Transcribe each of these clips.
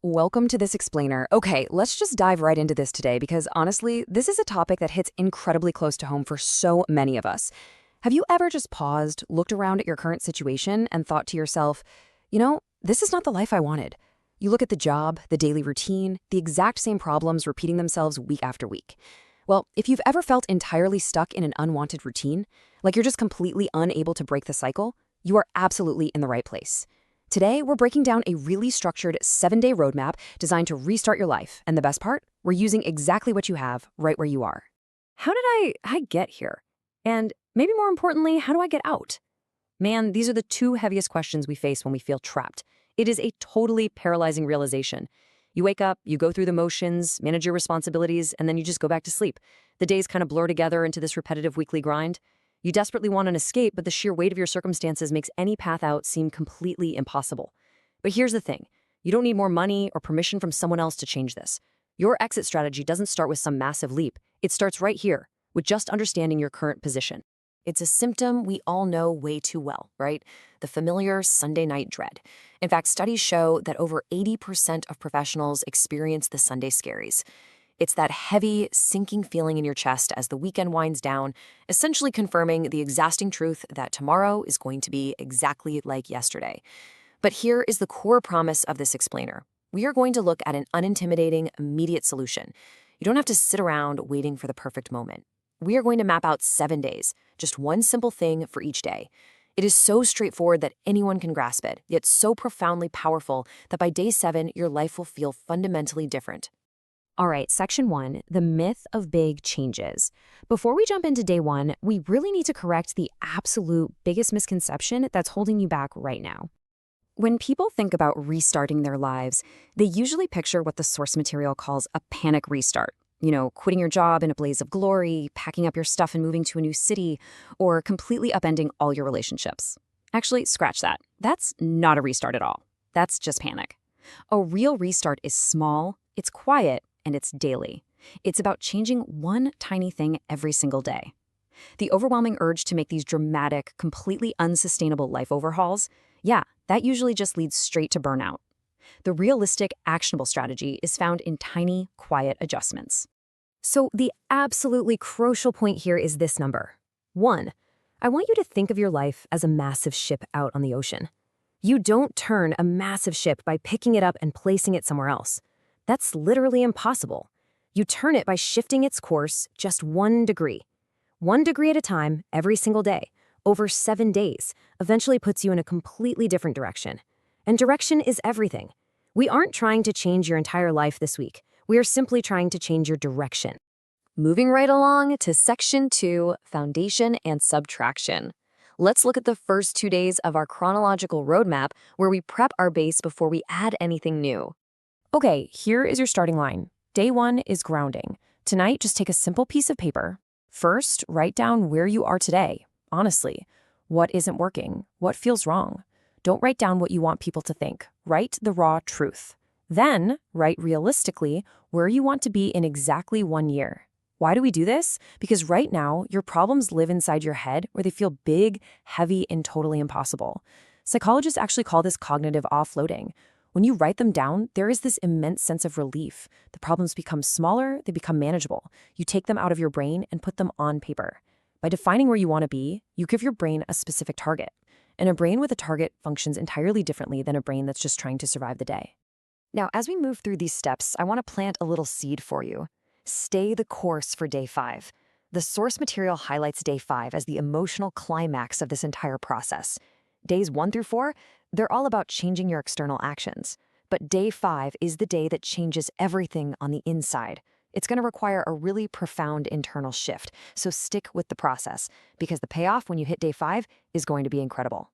Welcome to this explainer. Okay, let's just dive right into this today because honestly, this is a topic that hits incredibly close to home for so many of us. Have you ever just paused, looked around at your current situation, and thought to yourself, this is not the life I wanted? You look at the job, the daily routine, the exact same problems repeating themselves week after week. Well, if you've ever felt entirely stuck in an unwanted routine, like you're just completely unable to break the cycle, you are absolutely in the right place. Today, we're breaking down a really structured 7-day roadmap designed to restart your life. And the best part? We're using exactly what you have right where you are. How did I get here? And maybe more importantly, how do I get out? Man, these are the two heaviest questions we face when we feel trapped. It is a totally paralyzing realization. You wake up, you go through the motions, manage your responsibilities, and then you just go back to sleep. The days kind of blur together into this repetitive weekly grind. You desperately want an escape, but the sheer weight of your circumstances makes any path out seem completely impossible. But here's the thing. You don't need more money or permission from someone else to change this. Your exit strategy doesn't start with some massive leap. It starts right here, with just understanding your current position. It's a symptom we all know way too well, right? The familiar Sunday night dread. In fact, studies show that over 80% of professionals experience the Sunday scaries. It's that heavy, sinking feeling in your chest as the weekend winds down, essentially confirming the exhausting truth that tomorrow is going to be exactly like yesterday. But here is the core promise of this explainer. We are going to look at an unintimidating, immediate solution. You don't have to sit around waiting for the perfect moment. We are going to map out 7 days, just one simple thing for each day. It is so straightforward that anyone can grasp it, yet so profoundly powerful that by day 7, your life will feel fundamentally different. All right, section 1, the myth of big changes. Before we jump into day 1, we really need to correct the absolute biggest misconception that's holding you back right now. When people think about restarting their lives, they usually picture what the source material calls a panic restart. Quitting your job in a blaze of glory, packing up your stuff and moving to a new city, or completely upending all your relationships. Actually, scratch that. That's not a restart at all. That's just panic. A real restart is small, it's quiet, and it's daily. It's about changing one tiny thing every single day. The overwhelming urge to make these dramatic, completely unsustainable life overhauls, that usually just leads straight to burnout. The realistic, actionable strategy is found in tiny, quiet adjustments. So the absolutely crucial point here is this number. 1. I want you to think of your life as a massive ship out on the ocean. You don't turn a massive ship by picking it up and placing it somewhere else. That's literally impossible. You turn it by shifting its course just 1 degree. 1 degree at a time, every single day, over 7 days, eventually puts you in a completely different direction. And direction is everything. We aren't trying to change your entire life this week. We are simply trying to change your direction. Moving right along to section 2, foundation and subtraction. Let's look at the first 2 days of our chronological roadmap where we prep our base before we add anything new. Okay, here is your starting line. Day 1 is grounding. Tonight, just take a simple piece of paper. First, write down where you are today. Honestly, what isn't working? What feels wrong? Don't write down what you want people to think. Write the raw truth. Then, write realistically where you want to be in exactly 1 year. Why do we do this? Because right now, your problems live inside your head where they feel big, heavy, and totally impossible. Psychologists actually call this cognitive offloading. When you write them down, there is this immense sense of relief. The problems become smaller, they become manageable. You take them out of your brain and put them on paper. By defining where you want to be, you give your brain a specific target. And a brain with a target functions entirely differently than a brain that's just trying to survive the day. Now, as we move through these steps, I want to plant a little seed for you. Stay the course for day 5. The source material highlights day 5 as the emotional climax of this entire process. Days 1 through 4, they're all about changing your external actions. But day 5 is the day that changes everything on the inside. It's going to require a really profound internal shift, so stick with the process, because the payoff when you hit day 5 is going to be incredible.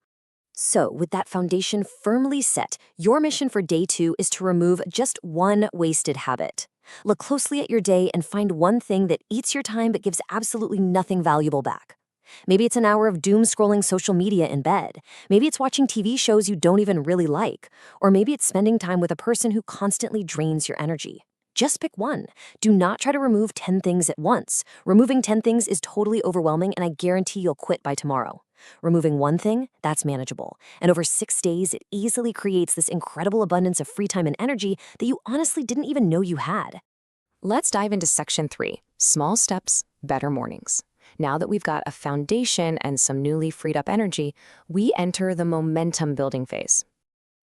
So, with that foundation firmly set, your mission for day 2 is to remove just one wasted habit. Look closely at your day and find one thing that eats your time but gives absolutely nothing valuable back. Maybe it's an hour of doom-scrolling social media in bed. Maybe it's watching TV shows you don't even really like. Or maybe it's spending time with a person who constantly drains your energy. Just pick one. Do not try to remove 10 things at once. Removing 10 things is totally overwhelming, and I guarantee you'll quit by tomorrow. Removing one thing, that's manageable. And over 6 days, it easily creates this incredible abundance of free time and energy that you honestly didn't even know you had. Let's dive into section 3, small steps, better mornings. Now that we've got a foundation and some newly freed up energy, we enter the momentum building phase.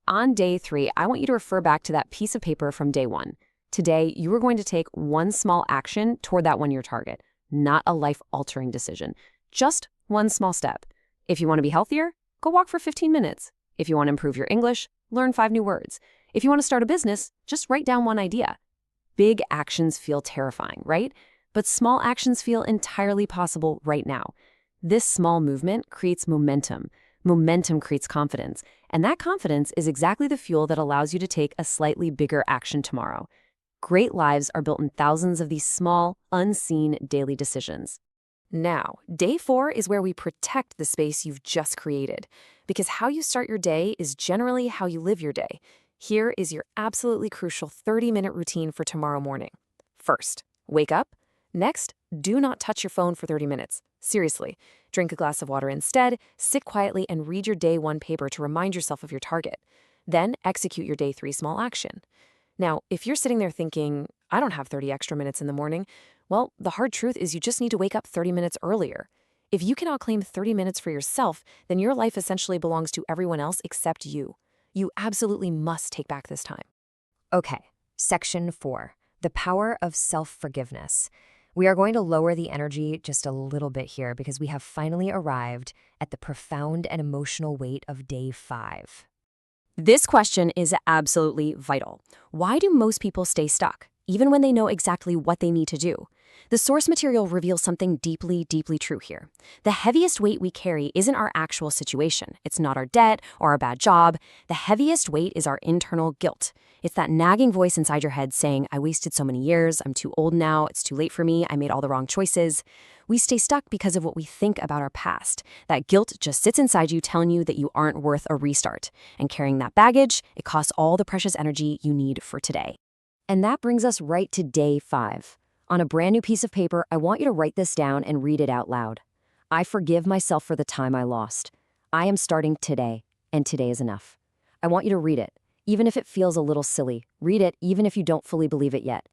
On day 3, I want you to refer back to that piece of paper from day 1. Today, you are going to take one small action toward that one-year target, not a life-altering decision, just one small step. If you want to be healthier, go walk for 15 minutes. If you want to improve your English, learn 5 new words. If you want to start a business, just write down one idea. Big actions feel terrifying, right? But small actions feel entirely possible right now. This small movement creates momentum. Momentum creates confidence. And that confidence is exactly the fuel that allows you to take a slightly bigger action tomorrow. Great lives are built in thousands of these small, unseen daily decisions. Now, day 4 is where we protect the space you've just created, because how you start your day is generally how you live your day. Here is your absolutely crucial 30-minute routine for tomorrow morning. First, wake up. Next, do not touch your phone for 30 minutes. Seriously, drink a glass of water instead, sit quietly, and read your day 1 paper to remind yourself of your target. Then execute your day 3 small action. Now, if you're sitting there thinking, I don't have 30 extra minutes in the morning, well, the hard truth is you just need to wake up 30 minutes earlier. If you cannot claim 30 minutes for yourself, then your life essentially belongs to everyone else except you. You absolutely must take back this time. Okay, section 4, the power of self-forgiveness. We are going to lower the energy just a little bit here because we have finally arrived at the profound and emotional weight of day 5. This question is absolutely vital. Why do most people stay stuck, even when they know exactly what they need to do? The source material reveals something deeply, deeply true here. The heaviest weight we carry isn't our actual situation. It's not our debt or our bad job. The heaviest weight is our internal guilt. It's that nagging voice inside your head saying, I wasted so many years, I'm too old now, it's too late for me, I made all the wrong choices. We stay stuck because of what we think about our past. That guilt just sits inside you telling you that you aren't worth a restart. And carrying that baggage, it costs all the precious energy you need for today. And that brings us right to day 5. On a brand new piece of paper, I want you to write this down and read it out loud. I forgive myself for the time I lost. I am starting today, and today is enough. I want you to read it, even if it feels a little silly. Read it, even if you don't fully believe it yet.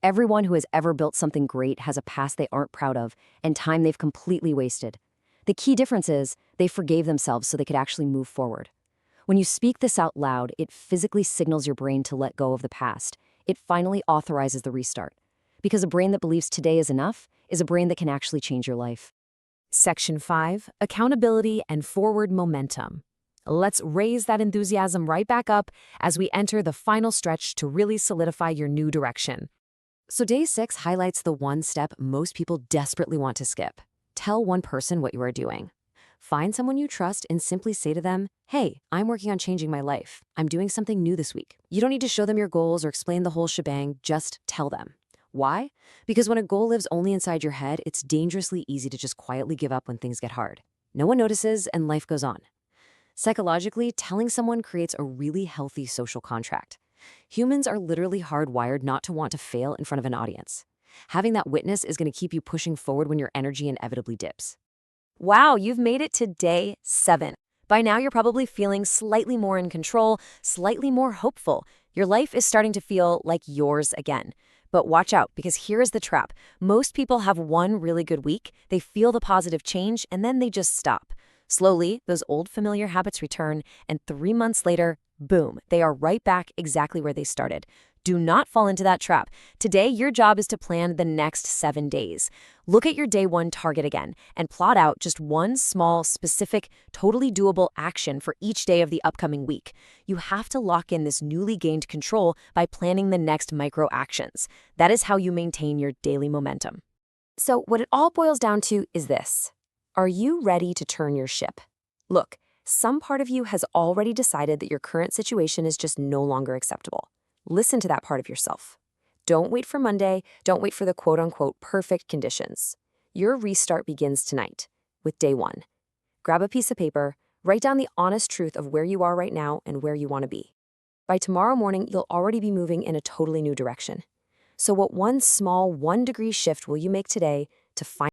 Everyone who has ever built something great has a past they aren't proud of and time they've completely wasted. The key difference is they forgave themselves so they could actually move forward. When you speak this out loud, it physically signals your brain to let go of the past. It finally authorizes the restart. Because a brain that believes today is enough is a brain that can actually change your life. Section 5, accountability and forward momentum. Let's raise that enthusiasm right back up as we enter the final stretch to really solidify your new direction. So day 6 highlights the one step most people desperately want to skip. Tell one person what you are doing. Find someone you trust and simply say to them, hey, I'm working on changing my life. I'm doing something new this week. You don't need to show them your goals or explain the whole shebang, just tell them. Why? Because when a goal lives only inside your head, it's dangerously easy to just quietly give up when things get hard. No one notices and life goes on. Psychologically, telling someone creates a really healthy social contract. Humans are literally hardwired not to want to fail in front of an audience. Having that witness is going to keep you pushing forward when your energy inevitably dips. Wow, you've made it to day 7. By now, you're probably feeling slightly more in control, slightly more hopeful. Your life is starting to feel like yours again. But watch out, because here is the trap. Most people have one really good week, they feel the positive change, and then they just stop. Slowly, those old familiar habits return, and 3 months later, boom, they are right back exactly where they started. Do not fall into that trap. Today, your job is to plan the next 7 days. Look at your day 1 target again and plot out just one small, specific, totally doable action for each day of the upcoming week. You have to lock in this newly gained control by planning the next micro actions. That is how you maintain your daily momentum. So what it all boils down to is this. Are you ready to turn your ship? Look, some part of you has already decided that your current situation is just no longer acceptable. Listen to that part of yourself. Don't wait for Monday. Don't wait for the quote-unquote perfect conditions. Your restart begins tonight with day 1. Grab a piece of paper, write down the honest truth of where you are right now and where you want to be. By tomorrow morning, you'll already be moving in a totally new direction. So what one small 1-degree shift will you make today to find